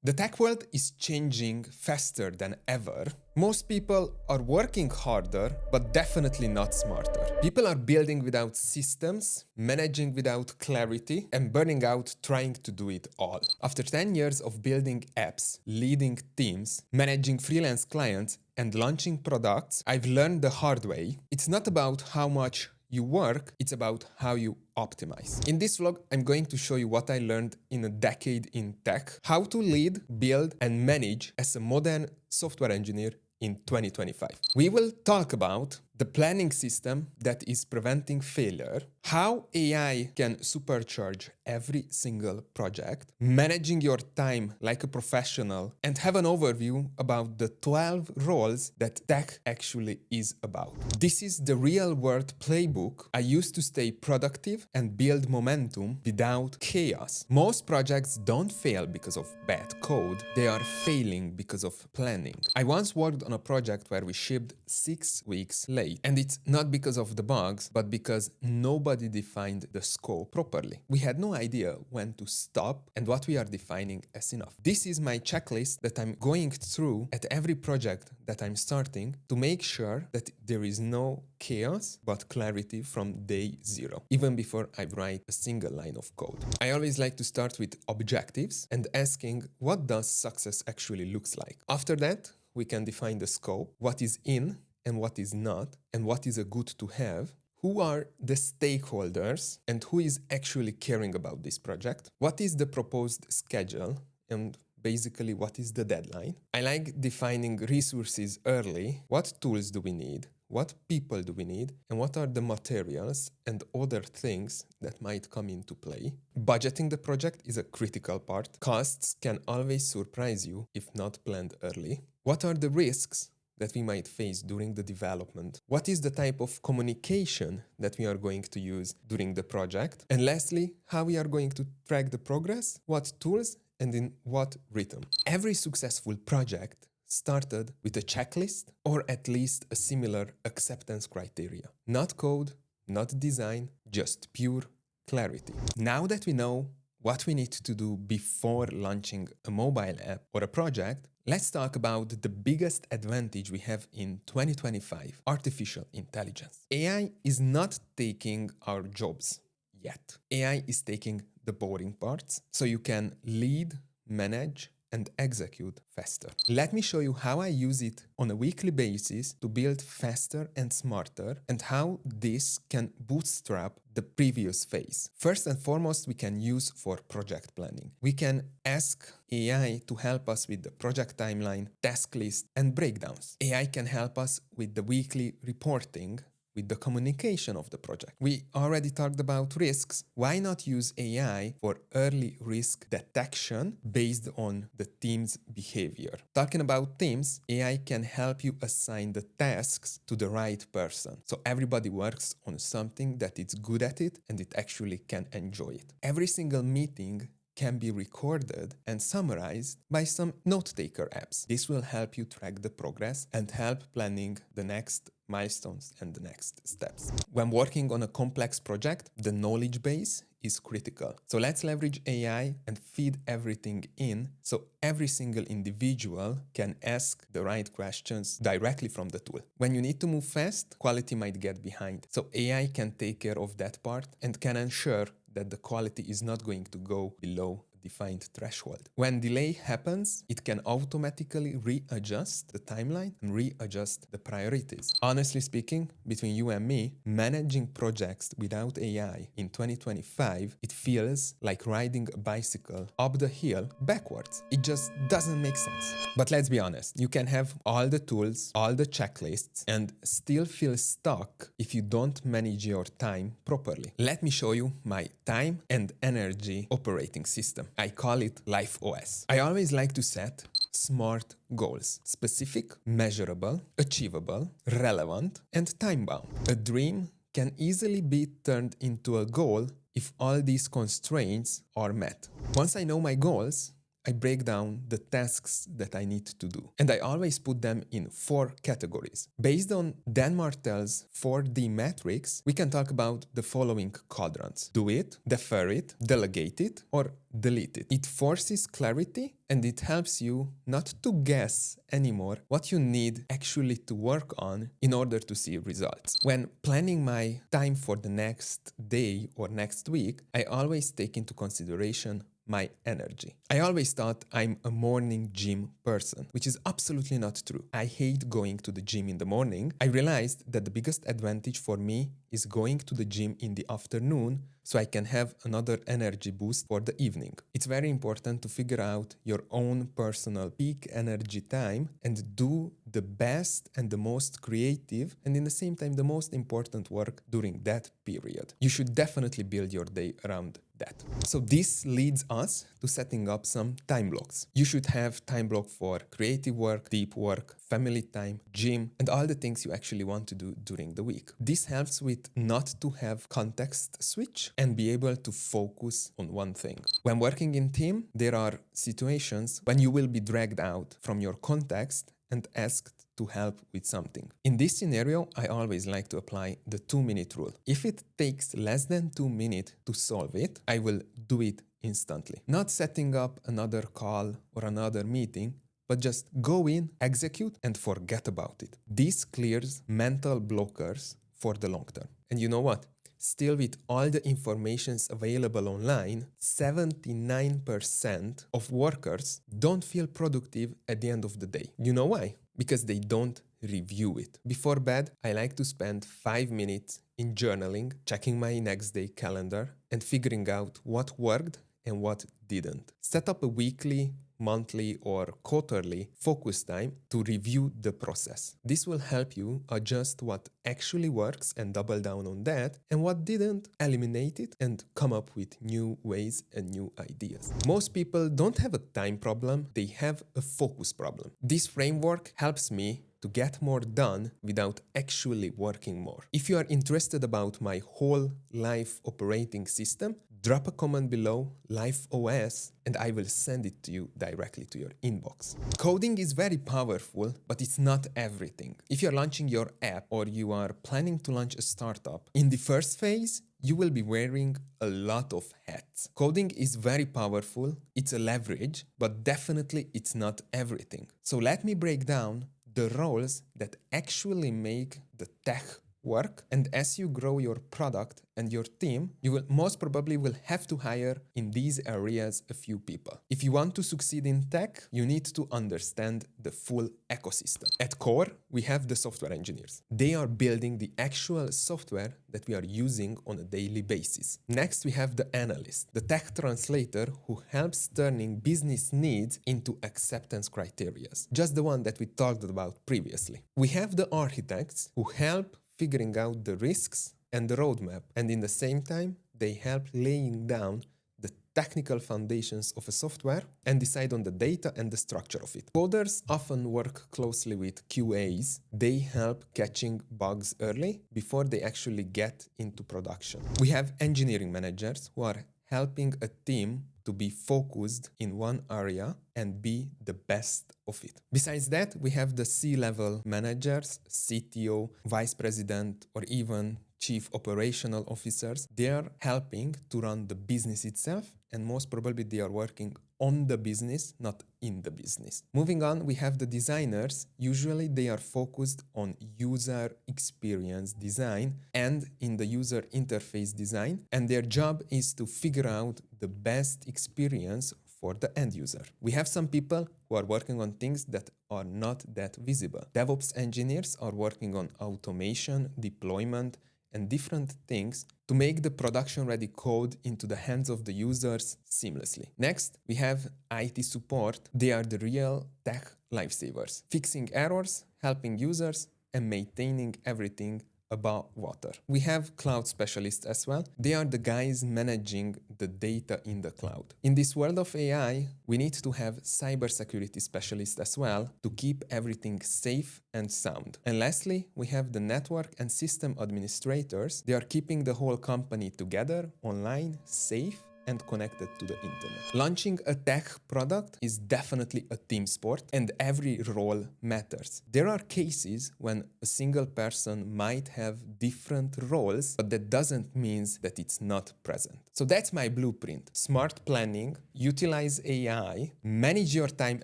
The tech world is changing faster than ever. Most people are working harder, but definitely not smarter. People are building without systems, managing without clarity, and burning out trying to do it all. After 10 years of building apps, leading teams, managing freelance clients, and launching products, I've learned the hard way. It's not about how much you work, it's about how you optimize. In this vlog, I'm going to show you what I learned in a decade in tech, how to lead, build, and manage as a modern software engineer in 2025. We will talk about the planning system that is preventing failure, how AI can supercharge every single project, managing your time like a professional, and have an overview about the 12 roles that tech actually is about. This is the real-world playbook I use to stay productive and build momentum without chaos. Most projects don't fail because of bad code, they are failing because of planning. I once worked on a project where we shipped 6 weeks late. And it's not because of the bugs, but because nobody defined the scope properly. We had no idea when to stop and what we are defining as enough. This is my checklist that I'm going through at every project that I'm starting to make sure that there is no chaos, but clarity from day zero, even before I write a single line of code. I always like to start with objectives and asking what does success actually looks like. After that, we can define the scope, what is in and what is not, and what is a good to have, who are the stakeholders, and who is actually caring about this project, what is the proposed schedule, and basically what is the deadline. I like defining resources early. What tools do we need? What people do we need? And what are the materials and other things that might come into play? Budgeting the project is a critical part. Costs can always surprise you if not planned early. What are the risks that we might face during the development? What is the type of communication that we are going to use during the project? And lastly, how we are going to track the progress, what tools, and in what rhythm. Every successful project started with a checklist or at least a similar acceptance criteria. Not code, not design, just pure clarity. Now that we know what we need to do before launching a mobile app or a project, let's talk about the biggest advantage we have in 2025, artificial intelligence. AI is not taking our jobs yet. AI is taking the boring parts so you can lead, manage, and execute faster. Let me show you how I use it on a weekly basis to build faster and smarter, and how this can bootstrap the previous phase. First and foremost, we can use for project planning. We can ask AI to help us with the project timeline, task list, and breakdowns. AI can help us with the weekly reporting, with the communication of the project. We already talked about risks. Why not use AI for early risk detection based on the team's behavior? Talking about teams, AI can help you assign the tasks to the right person. So everybody works on something that it's good at it and it actually can enjoy it. Every single meeting can be recorded and summarized by some note-taker apps. This will help you track the progress and help planning the next milestones and the next steps. When working on a complex project, the knowledge base is critical. So let's leverage AI and feed everything in so every single individual can ask the right questions directly from the tool. When you need to move fast, quality might get behind. So AI can take care of that part and can ensure that the quality is not going to go below a defined threshold. When delay happens, it can automatically readjust the timeline and readjust the priorities. Honestly speaking, between you and me, managing projects without AI in 2025, it feels like riding a bicycle up the hill backwards. It just doesn't make sense. But let's be honest, you can have all the tools, all the checklists, and still feel stuck if you don't manage your time properly. Let me show you my time and energy operating system. I call it Life OS. I always like to set smart goals: specific, measurable, achievable, relevant, and time-bound. A dream can easily be turned into a goal if all these constraints are met. Once I know my goals, I break down the tasks that I need to do. And I always put them in 4 categories. Based on Dan Martell's 4D matrix, we can talk about the following quadrants: do it, defer it, delegate it, or delete it. It forces clarity and it helps you not to guess anymore what you need actually to work on in order to see results. When planning my time for the next day or next week, I always take into consideration my energy. I always thought I'm a morning gym person, which is absolutely not true. I hate going to the gym in the morning. I realized that the biggest advantage for me is going to the gym in the afternoon so I can have another energy boost for the evening. It's very important to figure out your own personal peak energy time and do the best and the most creative and in the same time the most important work during that period. You should definitely build your day around that. So this leads us to setting up some time blocks. You should have time block for creative work, deep work, family time, gym, and all the things you actually want to do during the week. This helps with not to have context switch and be able to focus on one thing. When working in team, there are situations when you will be dragged out from your context and asked to help with something. In this scenario, I always like to apply the 2-minute rule. If it takes less than 2 minutes to solve it, I will do it instantly. Not setting up another call or another meeting, but just go in, execute, and forget about it. This clears mental blockers for the long term. And you know what? Still, with all the informations available online, 79% of workers don't feel productive at the end of the day. You know why? Because they don't review it. Before bed, I like to spend 5 minutes in journaling, checking my next day calendar, and figuring out what worked and what didn't. Set up a weekly, monthly, or quarterly focus time to review the process. This will help you adjust what actually works and double down on that, and what didn't, eliminate it and come up with new ways and new ideas. Most people don't have a time problem, they have a focus problem. This framework helps me to get more done without actually working more. If you are interested about my whole life operating system, drop a comment below, Life OS, and I will send it to you directly to your inbox. Coding is very powerful, but it's not everything. If you're launching your app or you are planning to launch a startup, in the first phase, you will be wearing a lot of hats. Coding is very powerful, it's a leverage, but definitely it's not everything. So let me break down the roles that actually make the tech work, and as you grow your product and your team, you will most probably will have to hire in these areas a few people. If you want to succeed in tech, you need to understand the full ecosystem. At core, we have the software engineers. They are building the actual software that we are using on a daily basis. Next, we have the analyst, the tech translator who helps turning business needs into acceptance criteria, just the one that we talked about previously. We have the architects who help figuring out the risks and the roadmap, and in the same time, they help laying down the technical foundations of a software and decide on the data and the structure of it. Coders often work closely with QAs. They help catching bugs early before they actually get into production. We have engineering managers who are helping a team to be focused in one area and be the best of it. Besides that, we have the C-level managers, CTO, vice president, or even chief operational officers. They are helping to run the business itself, and most probably they are working on the business, not in the business. Moving on, we have the designers. Usually they are focused on user experience design and in the user interface design, and their job is to figure out the best experience for the end user. We have some people who are working on things that are not that visible. DevOps engineers are working on automation, deployment, and different things to make the production-ready code into the hands of the users seamlessly. Next, we have IT support. They are the real tech lifesavers, fixing errors, helping users, and maintaining everything above water. We have cloud specialists as well. They are the guys managing the data in the cloud. In this world of AI, we need to have cybersecurity specialists as well to keep everything safe and sound. And lastly, we have the network and system administrators. They are keeping the whole company together, online, safe, and connected to the internet. Launching a tech product is definitely a team sport, and every role matters. There are cases when a single person might have different roles, but that doesn't mean that it's not present. So that's my blueprint. Smart planning, utilize AI, manage your time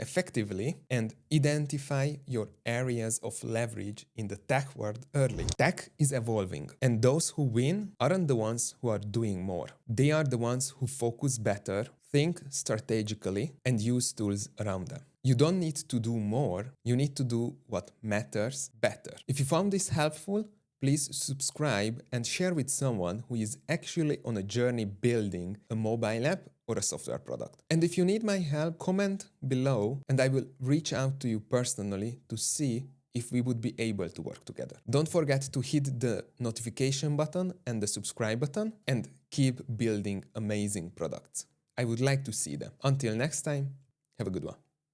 effectively, and identify your areas of leverage in the tech world early. Tech is evolving, and those who win aren't the ones who are doing more. They are the ones who focus better, think strategically, and use tools around them. You don't need to do more, you need to do what matters better. If you found this helpful, please subscribe and share with someone who is actually on a journey building a mobile app or a software product. And if you need my help, comment below and I will reach out to you personally to see if we would be able to work together. Don't forget to hit the notification button and the subscribe button and keep building amazing products. I would like to see them. Until next time, have a good one.